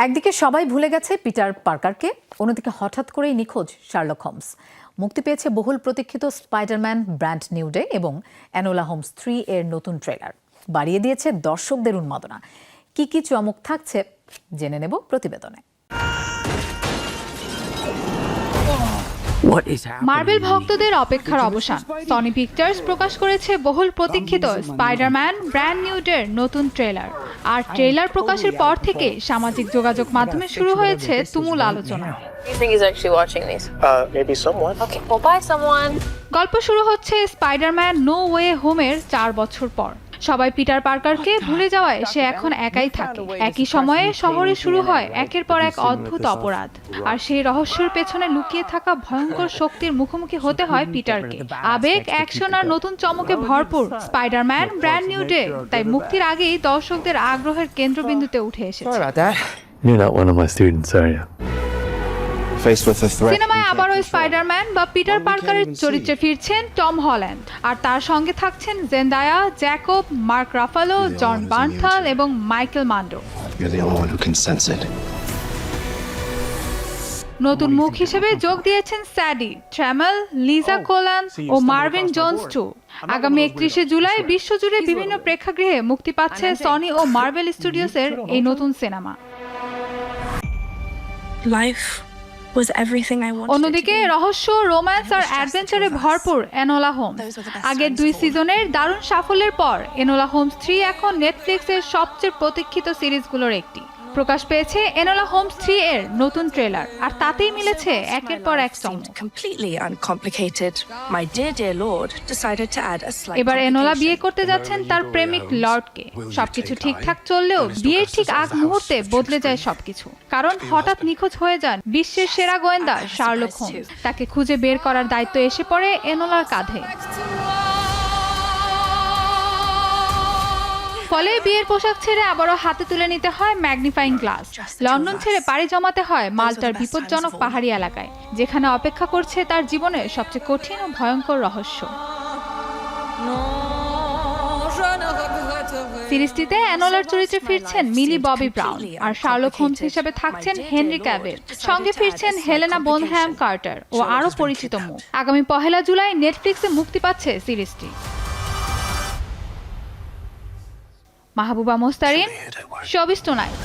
একদিকে সবাই ভুলে গেছে পিটার পার্কারকে, অন্যদিকে হঠাৎ করেই নিখোঁজ শার্লক হোমস। মুক্তি পেয়েছে বহুল প্রতীক্ষিত স্পাইডারম্যান ব্র্যান্ড নিউ ডে এবং এনোলা হোমস 3 এর নতুন ট্রেলার। বাড়িয়ে দিয়েছে দর্শকদের উন্মাদনা। কি কি চমক থাকছে জেনে নেব প্রতিবেদনে। মার্বেল ভক্তদের অপেক্ষার অবসান। সনি পিকচার্স প্রকাশ করেছে বহুল প্রতীক্ষিত স্পাইডারম্যান ব্র্যান্ড নিউ ডের নতুন ট্রেলার। আর ট্রেলার প্রকাশের পর থেকে সামাজিক যোগাযোগ মাধ্যমে শুরু হয়েছে তুমুল আলোচনা। গল্প শুরু হচ্ছে স্পাইডারম্যান নো ওয়ে হোমের 4 বছর পর। সবাই পিটার পার্কারকে ভুলে যাওয়ায় সে এখন একাই থাকে। একই সময়ে শহরে শুরু হয় একের পর এক অদ্ভুত অপরাধ, আর সেই রহস্যের পেছনে লুকিয়ে থাকা ভয়ঙ্কর শক্তির মুখোমুখি হতে হয় পিটারকে। আবেগ, অ্যাকশন আর নতুন চমকে ভরপুর স্পাইডারম্যান ব্র্যান্ড নিউ ডে তাই মুক্তির আগেই দর্শকদের আগ্রহের কেন্দ্রবিন্দুতে উঠে এসেছে। সিনেমায় আবারও স্পাইডারম্যান বা পিটার পার্কারের চরিত্রে ফিরছেন টম হল্যান্ড, আর তার সঙ্গে থাকছেন জেন্দায়া, জ্যাকব, মার্ক রাফালো, জন বার্নথাল এবং মাইকেল মান্ডো। নতুন মুখ হিসেবে যোগ দিয়েছেন স্যাডি, ট্র্যামেল, লিজা কোলান ও মার্ভিন জোনস টু। আগামী 31শে জুলাই বিশ্বজুড়ে বিভিন্ন প্রেক্ষাগৃহে মুক্তি পাচ্ছে সনি ও মার্ভেল স্টুডিওসের এই নতুন সিনেমা। অন্যদিকে রহস্য, রোম্যান্স আর অ্যাডভেঞ্চারে ভরপুর এনোলা হোমস। আগের 2 সিজনের দারুণ সাফল্যের পর এনোলা হোমস 3 এখন নেটফ্লিক্সের সবচেয়ে প্রতীক্ষিত সিরিজগুলোর একটি। প্রকাশ পেয়েছে এনোলা হোমস 3 এর নতুন ট্রেলার, আর তাতেই মিলেছে একের পর এক চমক। এবার এনোলা বিয়ে করতে যাচ্ছেন তার প্রেমিক লর্ডকে। সবকিছু ঠিকঠাক চললেও বিয়ের ঠিক আগ মুহূর্তে বদলে যায় সবকিছু, কারণ হঠাৎ নিখোঁজ হয়ে যান বিশ্বের সেরা গোয়েন্দা শার্লক হোমস। তাকে খুঁজে বের করার দায়িত্ব এসে পড়ে এনোলার কাঁধে। ফলে বিয়ের পোশাক ছেড়ে আবারও হাতে তুলে নিতে হয় ম্যাগনিফাইং গ্লাস। লন্ডন ছেড়ে পাড়ি জমাতে হয় মাল্টার বিপজ্জনক পাহাড়ি এলাকায়, যেখানে অপেক্ষা করছে তার জীবনের সবচেয়ে কঠিন ও ভয়ঙ্কর রহস্য। সিরিজটিতে এনোলার চরিত্রে ফিরছেন মিলি ববি ব্রাউন, আর শার্লক হোমস হিসেবে থাকছেন হেনরি ক্যাভিল। সঙ্গে ফিরছেন হেলেনা বোনহ্যাম কার্টার ও আরও পরিচিত মুখ। আগামী 1 জুলাই নেটফ্লিক্সে মুক্তি পাচ্ছে সিরিজটি। Mahbuba Mostarin, showbiz tonight.